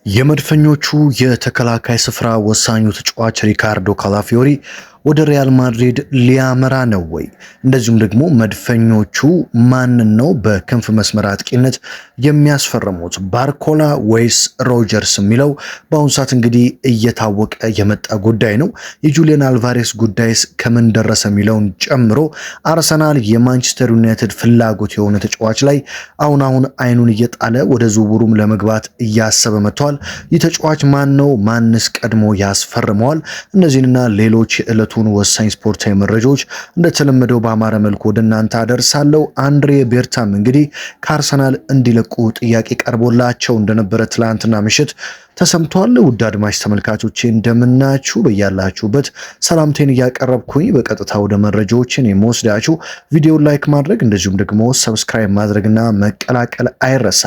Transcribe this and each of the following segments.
የመድፈኞቹ የተከላካይ ስፍራ ወሳኙ ተጫዋች ሪካርዶ ካላፊዮሪ ወደ ሪያል ማድሪድ ሊያመራ ነው ወይ? እንደዚሁም ደግሞ መድፈኞቹ ማንን ነው በክንፍ መስመር አጥቂነት የሚያስፈርሙት? ባርኮላ ወይስ ሮጀርስ የሚለው በአሁኑ ሰዓት እንግዲህ እየታወቀ የመጣ ጉዳይ ነው። የጁሊያን አልቫሬስ ጉዳይስ ከምን ደረሰ የሚለውን ጨምሮ አርሰናል የማንቸስተር ዩናይትድ ፍላጎት የሆነ ተጫዋች ላይ አሁን አይኑን እየጣለ ወደ ዝውውሩም ለመግባት እያሰበ መጥቷል። ይህ ተጫዋች ማን ነው? ማንስ ቀድሞ ያስፈርመዋል? እነዚህንና ሌሎች የዕለቱን ወሳኝ ስፖርታዊ መረጃዎች እንደተለመደው በአማረ መልኩ ወደ እናንተ አደርሳለሁ። አንድሬ ቤርታም እንግዲህ ከአርሰናል እንዲለቁ ጥያቄ ቀርቦላቸው እንደነበረ ትላንትና ምሽት ተሰምቷል። ውድ አድማጭ ተመልካቾቼ እንደምናችሁ በያላችሁበት ሰላምቴን እያቀረብኩኝ በቀጥታ ወደ መረጃዎችን የምወስዳችሁ ቪዲዮ ላይክ ማድረግ እንደዚሁም ደግሞ ሰብስክራይብ ማድረግና መቀላቀል አይረሳ።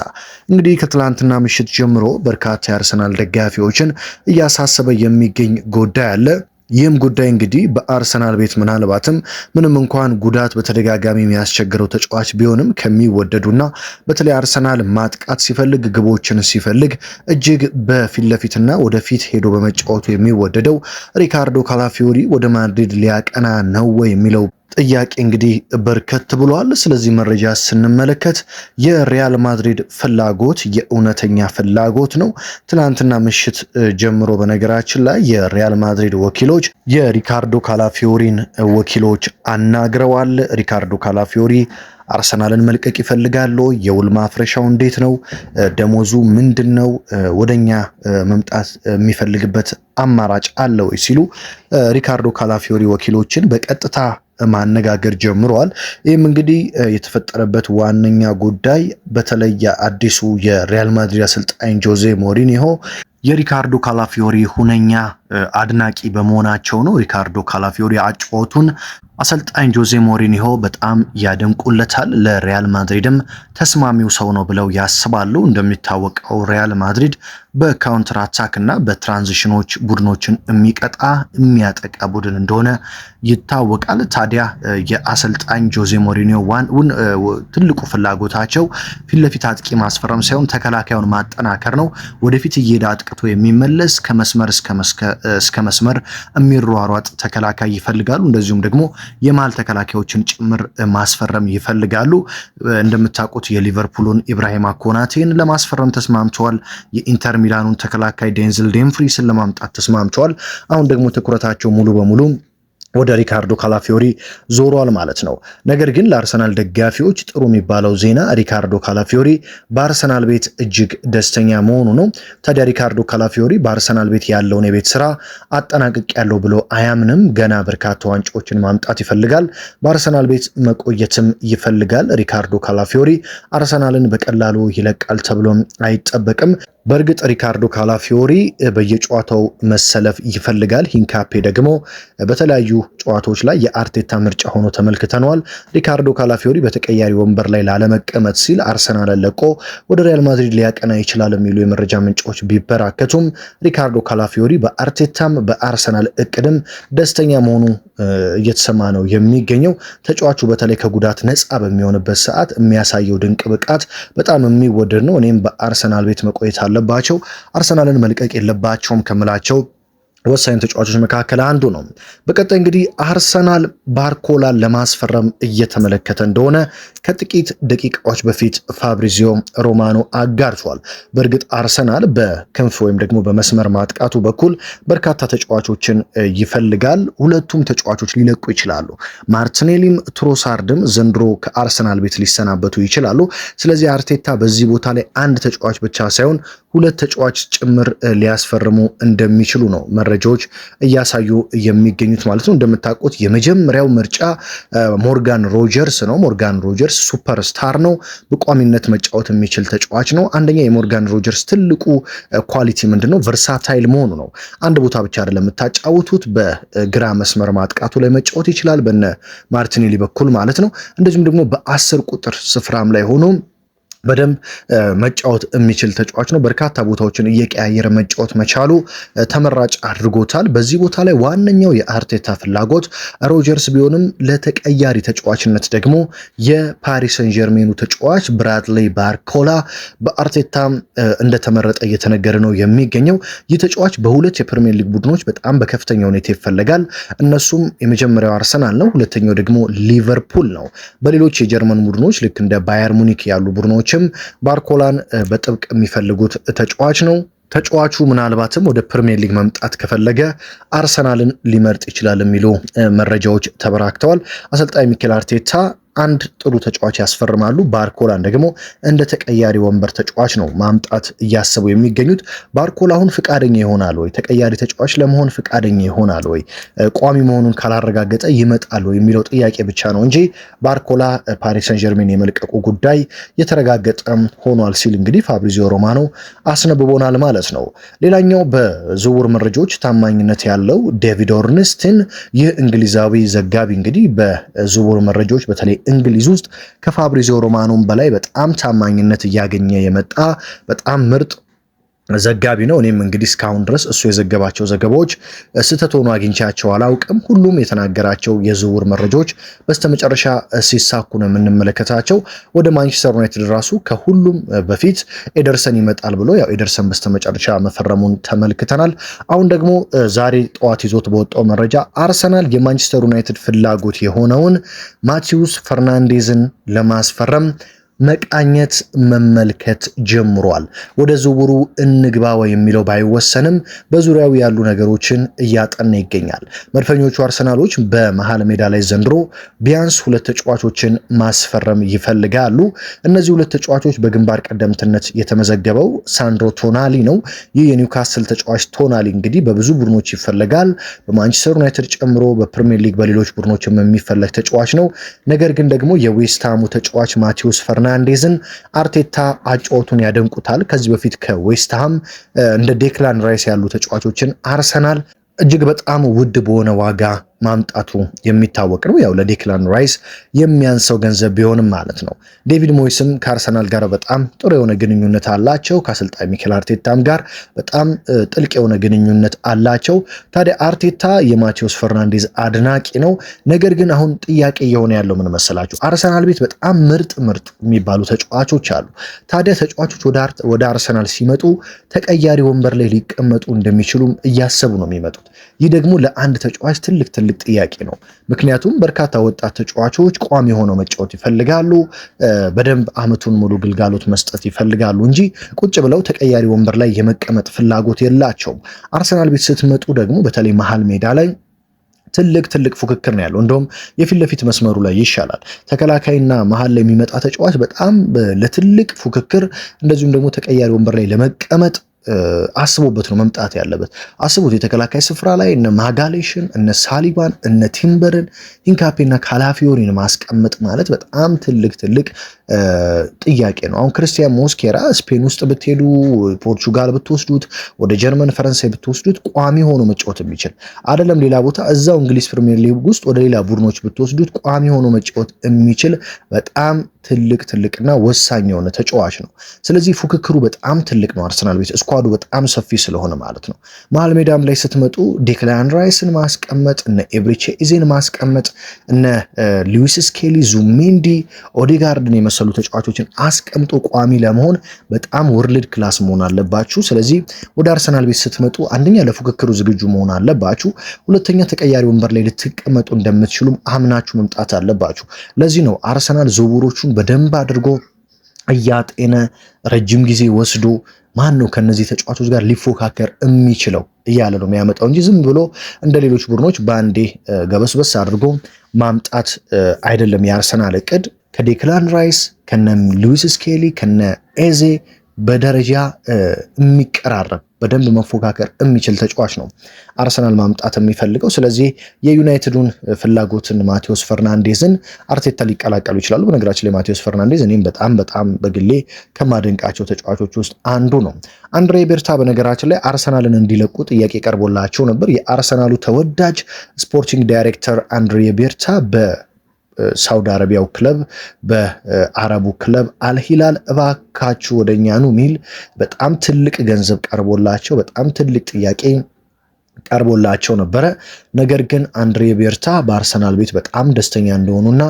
እንግዲህ ከትላንትና ምሽት ጀምሮ በርካታ የአርሰናል ደጋፊዎችን እያሳሰበ የሚገኝ ጉዳይ አለ። ይህም ጉዳይ እንግዲህ በአርሰናል ቤት ምናልባትም ምንም እንኳን ጉዳት በተደጋጋሚ የሚያስቸግረው ተጫዋች ቢሆንም ከሚወደዱና በተለይ አርሰናል ማጥቃት ሲፈልግ ግቦችን ሲፈልግ እጅግ በፊት ለፊትና ወደፊት ሄዶ በመጫወቱ የሚወደደው ሪካርዶ ካላፊዮሪ ወደ ማድሪድ ሊያቀና ነው ወይ የሚለው ጥያቄ እንግዲህ በርከት ብሏል። ስለዚህ መረጃ ስንመለከት የሪያል ማድሪድ ፍላጎት የእውነተኛ ፍላጎት ነው። ትናንትና ምሽት ጀምሮ በነገራችን ላይ የሪያል ማድሪድ ወኪሎች የሪካርዶ ካላፊዮሪን ወኪሎች አናግረዋል። ሪካርዶ ካላፊዮሪ አርሰናልን መልቀቅ ይፈልጋሉ? የውል ማፍረሻው እንዴት ነው? ደሞዙ ምንድነው? ወደኛ መምጣት የሚፈልግበት አማራጭ አለ ወይ ሲሉ ሪካርዶ ካላፊዮሪ ወኪሎችን በቀጥታ ማነጋገር ጀምረዋል። ይህም እንግዲህ የተፈጠረበት ዋነኛ ጉዳይ በተለይ አዲሱ የሪያል ማድሪድ አሰልጣኝ ጆዜ ሞሪኒሆ የሪካርዶ ካላፊዮሪ ሁነኛ አድናቂ በመሆናቸው ነው። ሪካርዶ ካላፊዮሪ አጫወቱን አሰልጣኝ ጆዜ ሞሪኒሆ በጣም ያደንቁለታል። ለሪያል ማድሪድም ተስማሚው ሰው ነው ብለው ያስባሉ። እንደሚታወቀው ሪያል ማድሪድ በካውንተር አታክ እና በትራንዚሽኖች ቡድኖችን የሚያጠቃ ቡድን እንደሆነ ይታወቃል። ታዲያ የአሰልጣኝ ጆዜ ሞሪኒሆ ትልቁ ፍላጎታቸው ፊት ለፊት አጥቂ ማስፈረም ሳይሆን ተከላካዩን ማጠናከር ነው። ወደፊት እየሄደ አጥቅቶ የሚመለስ ከመስመር እስከ መስመር የሚሯሯጥ ተከላካይ ይፈልጋሉ። እንደዚሁም ደግሞ የማል ተከላካዮችን ጭምር ማስፈረም ይፈልጋሉ። እንደምታውቁት የሊቨርፑሉን ኢብራሂማ ኮናቴን ለማስፈረም ተስማምተዋል። የኢንተር ሚላኑን ተከላካይ ዴንዝል ዴምፍሪስን ለማምጣት ተስማምተዋል። አሁን ደግሞ ትኩረታቸው ሙሉ በሙሉ ወደ ሪካርዶ ካላፊዮሪ ዞሯል ማለት ነው። ነገር ግን ለአርሰናል ደጋፊዎች ጥሩ የሚባለው ዜና ሪካርዶ ካላፊዮሪ በአርሰናል ቤት እጅግ ደስተኛ መሆኑ ነው። ታዲያ ሪካርዶ ካላፊዮሪ በአርሰናል ቤት ያለውን የቤት ስራ አጠናቅቅ ያለው ብሎ አያምንም። ገና በርካታ ዋንጫዎችን ማምጣት ይፈልጋል። በአርሰናል ቤት መቆየትም ይፈልጋል። ሪካርዶ ካላፊዮሪ አርሰናልን በቀላሉ ይለቃል ተብሎም አይጠበቅም። በእርግጥ ሪካርዶ ካላፊዮሪ በየጨዋታው መሰለፍ ይፈልጋል። ሂንካፔ ደግሞ በተለያዩ ጨዋታዎች ላይ የአርቴታ ምርጫ ሆኖ ተመልክተነዋል። ሪካርዶ ካላፊዮሪ በተቀያሪ ወንበር ላይ ላለመቀመጥ ሲል አርሰናልን ለቆ ወደ ሪያል ማድሪድ ሊያቀና ይችላል የሚሉ የመረጃ ምንጮች ቢበራከቱም ሪካርዶ ካላፊዮሪ በአርቴታም በአርሰናል እቅድም ደስተኛ መሆኑ እየተሰማ ነው የሚገኘው። ተጫዋቹ በተለይ ከጉዳት ነፃ በሚሆንበት ሰዓት የሚያሳየው ድንቅ ብቃት በጣም የሚወደድ ነው። እኔም በአርሰናል ቤት መቆየት አለባቸው፣ አርሰናልን መልቀቅ የለባቸውም ከምላቸው ወሳኝ ተጫዋቾች መካከል አንዱ ነው። በቀጣይ እንግዲህ አርሰናል ባርኮላን ለማስፈረም እየተመለከተ እንደሆነ ከጥቂት ደቂቃዎች በፊት ፋብሪዚዮ ሮማኖ አጋርቷል። በእርግጥ አርሰናል በክንፍ ወይም ደግሞ በመስመር ማጥቃቱ በኩል በርካታ ተጫዋቾችን ይፈልጋል። ሁለቱም ተጫዋቾች ሊለቁ ይችላሉ። ማርቲኔሊም ትሮሳርድም ዘንድሮ ከአርሰናል ቤት ሊሰናበቱ ይችላሉ። ስለዚህ አርቴታ በዚህ ቦታ ላይ አንድ ተጫዋች ብቻ ሳይሆን ሁለት ተጫዋች ጭምር ሊያስፈርሙ እንደሚችሉ ነው መረጃዎች እያሳዩ የሚገኙት ማለት ነው። እንደምታውቁት የመጀመሪያው ምርጫ ሞርጋን ሮጀርስ ነው። ሞርጋን ሮጀርስ ሱፐርስታር ነው። በቋሚነት መጫወት የሚችል ተጫዋች ነው። አንደኛ የሞርጋን ሮጀርስ ትልቁ ኳሊቲ ምንድነው? ቨርሳታይል መሆኑ ነው። አንድ ቦታ ብቻ አይደለም የምታጫውቱት። በግራ መስመር ማጥቃቱ ላይ መጫወት ይችላል፣ በነ ማርቲኔሊ በኩል ማለት ነው። እንደዚሁም ደግሞ በ10 ቁጥር ስፍራም ላይ ሆኖ በደንብ መጫወት የሚችል ተጫዋች ነው። በርካታ ቦታዎችን እየቀያየረ መጫወት መቻሉ ተመራጭ አድርጎታል። በዚህ ቦታ ላይ ዋነኛው የአርቴታ ፍላጎት ሮጀርስ ቢሆንም ለተቀያሪ ተጫዋችነት ደግሞ የፓሪስ ሰን ጀርሜኑ ተጫዋች ብራድሊ ባርኮላ በአርቴታ እንደተመረጠ እየተነገረ ነው የሚገኘው። ይህ ተጫዋች በሁለት የፕሪሚየር ሊግ ቡድኖች በጣም በከፍተኛ ሁኔታ ይፈለጋል። እነሱም የመጀመሪያው አርሰናል ነው፣ ሁለተኛው ደግሞ ሊቨርፑል ነው። በሌሎች የጀርመን ቡድኖች ልክ እንደ ባየር ሙኒክ ያሉ ቡድኖች ባርኮላን በጥብቅ የሚፈልጉት ተጫዋች ነው። ተጫዋቹ ምናልባትም ወደ ፕሪሚየር ሊግ መምጣት ከፈለገ አርሰናልን ሊመርጥ ይችላል የሚሉ መረጃዎች ተበራክተዋል። አሰልጣኝ ሚኬል አርቴታ አንድ ጥሩ ተጫዋች ያስፈርማሉ። ባርኮላን ደግሞ እንደ ተቀያሪ ወንበር ተጫዋች ነው ማምጣት እያሰቡ የሚገኙት። ባርኮላ አሁን ፍቃደኛ ይሆናል ወይ? ተቀያሪ ተጫዋች ለመሆን ፍቃደኛ ይሆናል ወይ? ቋሚ መሆኑን ካላረጋገጠ ይመጣል ወይ የሚለው ጥያቄ ብቻ ነው እንጂ ባርኮላ ፓሪስ ሰን ጀርሜን የመልቀቁ ጉዳይ የተረጋገጠ ሆኗል ሲል እንግዲህ ፋብሪዚዮ ሮማኖ አስነብቦናል ማለት ነው። ሌላኛው በዝውውር መረጃዎች ታማኝነት ያለው ዴቪድ ኦርንስትን፣ ይህ እንግሊዛዊ ዘጋቢ እንግዲህ በዝውውር መረጃዎች በተለይ እንግሊዝ ውስጥ ከፋብሪዚዮ ሮማኖም በላይ በጣም ታማኝነት እያገኘ የመጣ በጣም ምርጥ ዘጋቢ ነው። እኔም እንግዲህ እስካሁን ድረስ እሱ የዘገባቸው ዘገባዎች ስህተት ሆኖ አግኝቻቸው አላውቅም። ሁሉም የተናገራቸው የዝውውር መረጃዎች በስተመጨረሻ ሲሳኩ ነው የምንመለከታቸው። ወደ ማንቸስተር ዩናይትድ ራሱ ከሁሉም በፊት ኤደርሰን ይመጣል ብሎ ያው ኤደርሰን በስተመጨረሻ መፈረሙን ተመልክተናል። አሁን ደግሞ ዛሬ ጠዋት ይዞት በወጣው መረጃ አርሰናል የማንቸስተር ዩናይትድ ፍላጎት የሆነውን ማቲዩስ ፈርናንዴዝን ለማስፈረም መቃኘት መመልከት ጀምሯል። ወደ ዝውውሩ እንግባው የሚለው ባይወሰንም በዙሪያው ያሉ ነገሮችን እያጠና ይገኛል። መድፈኞቹ አርሰናሎች በመሃል ሜዳ ላይ ዘንድሮ ቢያንስ ሁለት ተጫዋቾችን ማስፈረም ይፈልጋሉ። እነዚህ ሁለት ተጫዋቾች በግንባር ቀደምትነት የተመዘገበው ሳንድሮ ቶናሊ ነው። ይህ የኒውካስል ተጫዋች ቶናሊ እንግዲህ በብዙ ቡድኖች ይፈልጋል። በማንቸስተር ዩናይትድ ጨምሮ በፕሪሚየር ሊግ በሌሎች ቡድኖችም የሚፈለግ ተጫዋች ነው። ነገር ግን ደግሞ የዌስትሃሙ ተጫዋች ማቲዩስ ፈርናንዴዝን አርቴታ አጫወቱን ያደንቁታል። ከዚህ በፊት ከዌስትሃም እንደ ዴክላን ራይስ ያሉ ተጫዋቾችን አርሰናል እጅግ በጣም ውድ በሆነ ዋጋ ማምጣቱ የሚታወቅ ነው። ያው ለዴክላን ራይስ የሚያንሰው ገንዘብ ቢሆንም ማለት ነው። ዴቪድ ሞይስም ከአርሰናል ጋር በጣም ጥሩ የሆነ ግንኙነት አላቸው። ከአሰልጣኝ ሚኬል አርቴታም ጋር በጣም ጥልቅ የሆነ ግንኙነት አላቸው። ታዲያ አርቴታ የማቴዎስ ፈርናንዴዝ አድናቂ ነው። ነገር ግን አሁን ጥያቄ እየሆነ ያለው ምን መሰላችሁ? አርሰናል ቤት በጣም ምርጥ የሚባሉ ተጫዋቾች አሉ። ታዲያ ተጫዋቾች ወደ አርሰናል ሲመጡ ተቀያሪ ወንበር ላይ ሊቀመጡ እንደሚችሉም እያሰቡ ነው የሚመጡት። ይህ ደግሞ ለአንድ ተጫዋች ትልቅ ጥያቄ ነው። ምክንያቱም በርካታ ወጣት ተጫዋቾች ቋሚ ሆነው መጫወት ይፈልጋሉ፣ በደንብ አመቱን ሙሉ ግልጋሎት መስጠት ይፈልጋሉ እንጂ ቁጭ ብለው ተቀያሪ ወንበር ላይ የመቀመጥ ፍላጎት የላቸውም። አርሰናል ቤት ስትመጡ ደግሞ በተለይ መሃል ሜዳ ላይ ትልቅ ፉክክር ነው ያለው። እንደውም የፊት ለፊት መስመሩ ላይ ይሻላል። ተከላካይና መሃል ላይ የሚመጣ ተጫዋች በጣም ለትልቅ ፉክክር እንደዚሁም ደግሞ ተቀያሪ ወንበር ላይ ለመቀመጥ አስቦበት ነው መምጣት ያለበት። አስቦት የተከላካይ ስፍራ ላይ እነ ማጋሌሽን፣ እነ ሳሊባን፣ እነ ቲምበርን፣ ኢንካፔና ካላፊዮሪን ማስቀመጥ ማለት በጣም ትልቅ ጥያቄ ነው። አሁን ክርስቲያን ሞስኬራ ስፔን ውስጥ ብትሄዱ፣ ፖርቹጋል ብትወስዱት፣ ወደ ጀርመን ፈረንሳይ ብትወስዱት ቋሚ ሆኖ መጫወት የሚችል አይደለም። ሌላ ቦታ እዛው እንግሊዝ ፕሪሚየር ሊግ ውስጥ ወደ ሌላ ቡድኖች ብትወስዱት ቋሚ ሆኖ መጫወት የሚችል በጣም ትልቅና ወሳኝ የሆነ ተጫዋች ነው። ስለዚህ ፉክክሩ በጣም ትልቅ ነው። አርሰናል ቤት ስኳዱ በጣም ሰፊ ስለሆነ ማለት ነው። መሃል ሜዳም ላይ ስትመጡ ዴክላን ራይስን ማስቀመጥ፣ እነ ኤብሪቼ ኢዜን ማስቀመጥ፣ እነ ሉዊስ ስኬሊ፣ ዙሜንዲ፣ ኦዴጋርድን የመሰሉ ተጫዋቾችን አስቀምጦ ቋሚ ለመሆን በጣም ወርልድ ክላስ መሆን አለባችሁ። ስለዚህ ወደ አርሰናል ቤት ስትመጡ አንደኛ ለፉክክሩ ዝግጁ መሆን አለባችሁ፣ ሁለተኛ ተቀያሪ ወንበር ላይ ልትቀመጡ እንደምትችሉም አምናችሁ መምጣት አለባችሁ። ለዚህ ነው አርሰናል ዝውውሮቹን በደንብ አድርጎ እያጤነ ረጅም ጊዜ ወስዶ ማን ነው ከነዚህ ተጫዋቾች ጋር ሊፎካከር የሚችለው እያለ ነው የሚያመጣው እንጂ ዝም ብሎ እንደ ሌሎች ቡድኖች ባንዴ ገበስበስ አድርጎ ማምጣት አይደለም። የአርሰናል እቅድ ከዴክላን ራይስ ከነ ሉዊስ ስኬሊ ከነ ኤዜ በደረጃ የሚቀራረብ በደንብ መፎካከር የሚችል ተጫዋች ነው አርሰናል ማምጣት የሚፈልገው። ስለዚህ የዩናይትዱን ፍላጎትን ማቴዎስ ፈርናንዴዝን አርቴታ ሊቀላቀሉ ይችላሉ። በነገራችን ላይ ማቴዎስ ፈርናንዴዝ እኔም በጣም በግሌ ከማደንቃቸው ተጫዋቾች ውስጥ አንዱ ነው። አንድሬ ቤርታ በነገራችን ላይ አርሰናልን እንዲለቁ ጥያቄ ቀርቦላቸው ነበር። የአርሰናሉ ተወዳጅ ስፖርቲንግ ዳይሬክተር አንድሬ ቤርታ ሳውዲ አረቢያው ክለብ በአረቡ ክለብ አልሂላል እባካችሁ ወደኛ ኑ ሚል በጣም ትልቅ ገንዘብ ቀርቦላቸው በጣም ትልቅ ጥያቄ ቀርቦላቸው ነበረ። ነገር ግን አንድሬ ቤርታ በአርሰናል ቤት በጣም ደስተኛ እንደሆኑና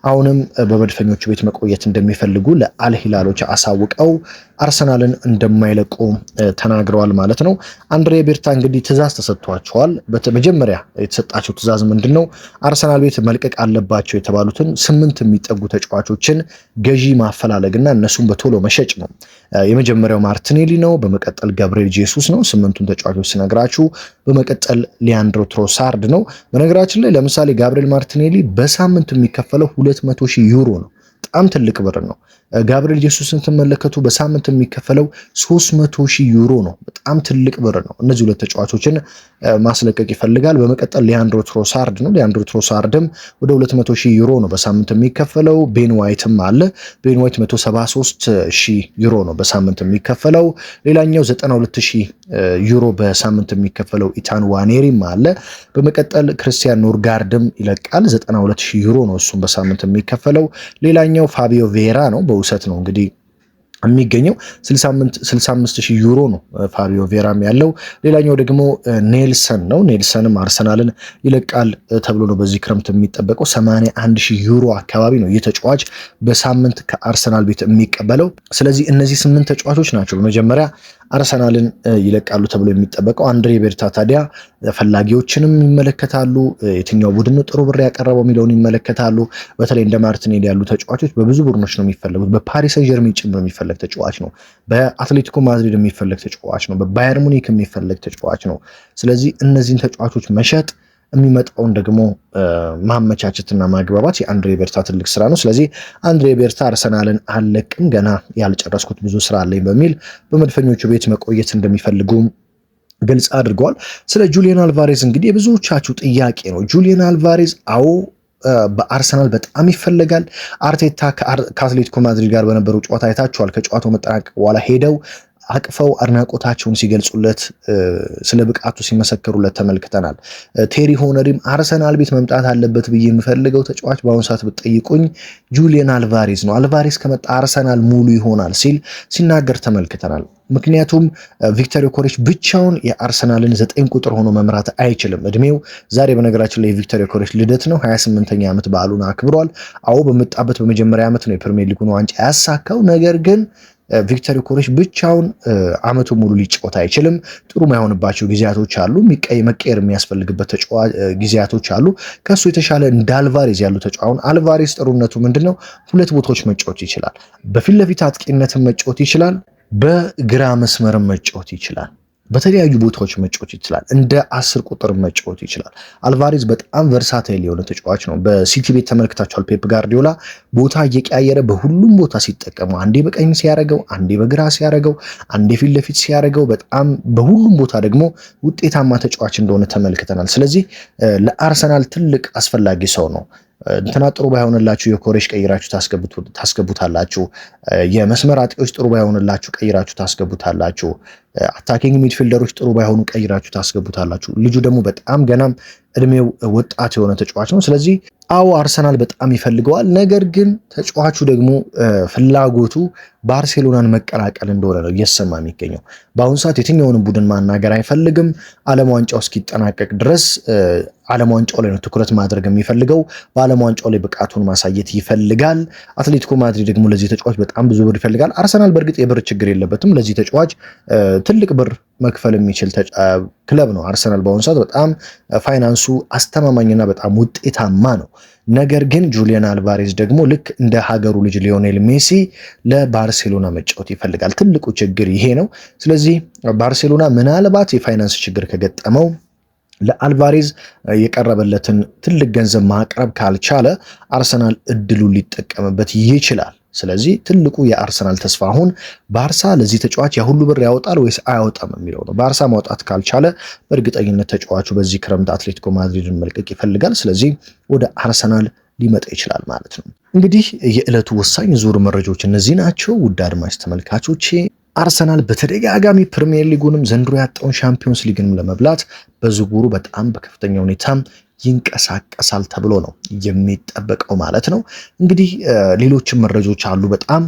አሁንም በመድፈኞቹ ቤት መቆየት እንደሚፈልጉ ለአልሂላሎች አሳውቀው አርሰናልን እንደማይለቁ ተናግረዋል ማለት ነው። አንድሬ ቤርታ እንግዲህ ትዕዛዝ ተሰጥቷቸዋል። በመጀመሪያ የተሰጣቸው ትዕዛዝ ምንድነው? አርሰናል ቤት መልቀቅ አለባቸው የተባሉትን 8 የሚጠጉ ተጫዋቾችን ገዢ ማፈላለግና እነሱን በቶሎ መሸጥ ነው። የመጀመሪያው ማርቲኔሊ ነው። በመቀጠል ገብርኤል ጄሱስ ነው። 8ቱን ተጫዋቾች ስነግራችሁ በመቀጠል ሊያንድሮ ትሮሳርድ ነው። በነገራችን ላይ ለምሳሌ ጋብሪኤል ማርቲኔሊ በሳምንት የሚከፈለው 200,000 ዩሮ ነው። በጣም ትልቅ ብር ነው። ጋብሪኤል ጄሱስን ትመለከቱ በሳምንት የሚከፈለው 300,000 ዩሮ ነው። በጣም ትልቅ ብር ነው። እነዚህ ሁለት ተጫዋቾችን ማስለቀቅ ይፈልጋል። በመቀጠል ሊያንድሮ ትሮሳርድ ነው። ሊያንድሮ ትሮሳርድም ወደ 200,000 ዩሮ ነው በሳምንት የሚከፈለው። ቤን ዋይትም አለ። ቤን ዋይት 173,000 ዩሮ ነው በሳምንት የሚከፈለው። ሌላኛው 92,000 ዩሮ በሳምንት የሚከፈለው ኢታን ዋኔሪም አለ። በመቀጠል ክርስቲያን ኖርጋርድም ይለቃል። 92,000 ዩሮ ነው እሱም በሳምንት የሚከፈለው። ሌላኛው ፋቢዮ ቬራ ነው። በውሰት ነው እንግዲህ የሚገኘው 65,000 ዩሮ ነው ፋቢዮ ቬራም ያለው። ሌላኛው ደግሞ ኔልሰን ነው። ኔልሰንም አርሰናልን ይለቃል ተብሎ ነው በዚህ ክረምት የሚጠበቀው። 81,000 ዩሮ አካባቢ ነው ይህ ተጫዋች በሳምንት ከአርሰናል ቤት የሚቀበለው። ስለዚህ እነዚህ 8 ተጫዋቾች ናቸው በመጀመሪያ አርሰናልን ይለቃሉ ተብሎ የሚጠበቀው። አንድሬ ቤርታ ታዲያ ፈላጊዎችንም ይመለከታሉ። የትኛው ቡድን ጥሩ ብር ያቀረበው የሚለውን ይመለከታሉ። በተለይ እንደ ማርቲኔሊ ያሉ ተጫዋቾች በብዙ ቡድኖች ነው የሚፈለጉት። በፓሪስ ሰን ጀርሜን ጭምር የሚፈለግ ተጫዋች ነው። በአትሌቲኮ ማድሪድ የሚፈለግ ተጫዋች ነው። በባየር ሙኒክ የሚፈለግ ተጫዋች ነው። ስለዚህ እነዚህን ተጫዋቾች መሸጥ የሚመጣውን ደግሞ ማመቻቸትና ማግባባት የአንድሬ ቤርታ ትልቅ ስራ ነው። ስለዚህ አንድሬ ቤርታ አርሰናልን አለቅም ገና ያልጨረስኩት ብዙ ስራ አለኝ በሚል በመድፈኞቹ ቤት መቆየት እንደሚፈልጉ ግልጽ አድርገዋል። ስለ ጁሊያን አልቫሬዝ እንግዲህ የብዙዎቻችሁ ጥያቄ ነው። ጁሊያን አልቫሬዝ በአርሰናል በጣም ይፈለጋል። አርቴታ ከአትሌቲኮ ማድሪድ ጋር በነበረው ጨዋታ አይታችኋል። ከጨዋታው መጠናቀቅ በኋላ ሄደው አቅፈው አድናቆታቸውን ሲገልጹለት ስለ ብቃቱ ሲመሰክሩለት ተመልክተናል። ቴሪ ሆነሪም አርሰናል ቤት መምጣት አለበት ብዬ የምፈልገው ተጫዋች በአሁኑ ሰዓት ብትጠይቁኝ ጁሊያን አልቫሬዝ ነው። አልቫሬዝ ከመጣ አርሰናል ሙሉ ይሆናል ሲል ሲናገር ተመልክተናል። ምክንያቱም ቪክተር ዮኬሬሽ ብቻውን የአርሰናልን 9 ቁጥር ሆኖ መምራት አይችልም። እድሜው ዛሬ በነገራችን ላይ የቪክተር ዮኬሬሽ ልደት ነው። 28ኛ ዓመት በዓሉን አክብሯል። በመጣበት በመጀመሪያ ዓመት ነው የፕሪሚየር ሊጉን ዋንጫ ያሳካው። ነገር ግን ቪክተር ዮኬሬሽ ብቻውን አመቱ ሙሉ ሊጫወት አይችልም። ጥሩ ማይሆንባቸው ጊዜያቶች አሉ። መቀየር የሚያስፈልግበት ጊዜያቶች አሉ። ከሱ የተሻለ እንደ አልቫሬዝ ያሉ ተጫዋቾች አልቫሬዝ ጥሩነቱ ምንድነው? ሁለት ቦታዎች መጫወት ይችላል። በፊት ለፊት አጥቂነትን መጫወት ይችላል። በግራ መስመርም መጫወት ይችላል። በተለያዩ ቦታዎች መጫወት ይችላል። እንደ 10 ቁጥር መጫወት ይችላል። አልቫሬዝ በጣም ቨርሳታይል የሆነ ተጫዋች ነው። በሲቲ ቤት ተመልክታችኋል። ፔፕ ጋርዲዮላ ቦታ እየቀያየረ በሁሉም ቦታ ሲጠቀመው፣ አንዴ በቀኝ ሲያረገው፣ አንዴ በግራ ሲያረገው፣ አንዴ ፊት ለፊት ሲያረገው፣ በጣም በሁሉም ቦታ ደግሞ ውጤታማ ተጫዋች እንደሆነ ተመልክተናል። ስለዚህ ለአርሰናል ትልቅ አስፈላጊ ሰው ነው። እንትና ጥሩ ባይሆንላችሁ ዮኬሬሽ ቀይራችሁ ታስገቡታላችሁ። የመስመር አጥቂዎች ጥሩ ባይሆንላችሁ ቀይራችሁ ታስገቡታላችሁ። አታኪንግ ሚድፊልደሮች ጥሩ ባይሆኑ ቀይራችሁ ታስገቡታላችሁ። ልጁ ደግሞ በጣም ገናም እድሜው ወጣት የሆነ ተጫዋች ነው። ስለዚህ አርሰናል በጣም ይፈልገዋል። ነገር ግን ተጫዋቹ ደግሞ ፍላጎቱ ባርሴሎናን መቀላቀል እንደሆነ ነው እየሰማ የሚገኘው። በአሁኑ ሰዓት የትኛውንም ቡድን ማናገር አይፈልግም። ዓለም ዋንጫው እስኪጠናቀቅ ድረስ ዓለም ዋንጫው ላይ ነው ትኩረት ማድረግ የሚፈልገው። በዓለም ዋንጫው ላይ ብቃቱን ማሳየት ይፈልጋል። አትሌቲኮ ማድሪድ ደግሞ ለዚህ ተጫዋች በጣም ብዙ ብር ይፈልጋል። አርሰናል በእርግጥ የብር ችግር የለበትም። ለዚህ ተጫዋች ትልቅ ብር መክፈል የሚችል ክለብ ነው። አርሰናል በአሁኑ ሰዓት በጣም ፋይናንሱ አስተማማኝና በጣም ውጤታማ ነው። ነገር ግን ጁሊያን አልቫሬዝ ደግሞ ልክ እንደ ሀገሩ ልጅ ሊዮኔል ሜሲ ለባርሴሎና መጫወት ይፈልጋል። ትልቁ ችግር ይሄ ነው። ስለዚህ ባርሴሎና ምናልባት የፋይናንስ ችግር ከገጠመው ለአልቫሬዝ የቀረበለትን ትልቅ ገንዘብ ማቅረብ ካልቻለ አርሰናል እድሉን ሊጠቀምበት ይችላል። ስለዚህ ትልቁ የአርሰናል ተስፋ አሁን ባርሳ ለዚህ ተጫዋች ያሁሉ ብር ያወጣል ወይስ አያወጣም የሚለው ነው። ባርሳ ማውጣት ካልቻለ በእርግጠኝነት ተጫዋቹ በዚህ ክረምት አትሌቲኮ ማድሪድን መልቀቅ ይፈልጋል። ስለዚህ ወደ አርሰናል ሊመጣ ይችላል ማለት ነው። እንግዲህ የዕለቱ ወሳኝ ዙር መረጃዎች እነዚህ ናቸው። ውድ አድማጭ ተመልካቾቼ አርሰናል በተደጋጋሚ ፕሪሚየር ሊጉንም ዘንድሮ ያጣውን ሻምፒዮንስ ሊግንም ለመብላት በዝውውሩ በጣም በከፍተኛ ሁኔታ ይንቀሳቀሳል ተብሎ ነው የሚጠበቀው ማለት ነው። እንግዲህ ሌሎችም መረጃዎች አሉ በጣም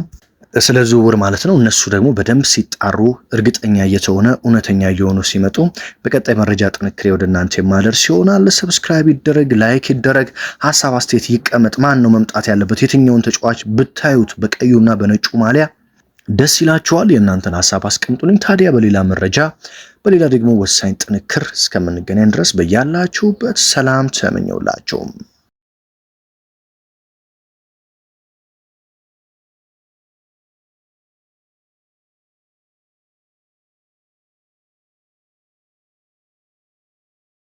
ስለ ዝውውር ማለት ነው። እነሱ ደግሞ በደንብ ሲጣሩ እርግጠኛ እየተሆነ እውነተኛ እየሆኑ ሲመጡ በቀጣይ መረጃ ጥንክሬ ወደ እናንተ የማደርስ ይሆናል። ሰብስክራይብ ይደረግ፣ ላይክ ይደረግ፣ ሀሳብ አስተያየት ይቀመጥ። ማን ነው መምጣት ያለበት? የትኛውን ተጫዋች ብታዩት በቀዩና በነጩ ማሊያ ደስ ይላችኋል? የእናንተን ሀሳብ አስቀምጡልኝ። ታዲያ በሌላ መረጃ በሌላ ደግሞ ወሳኝ ጥንክር እስከምንገናኝ ድረስ በያላችሁበት ሰላም ተመኘውላችሁም።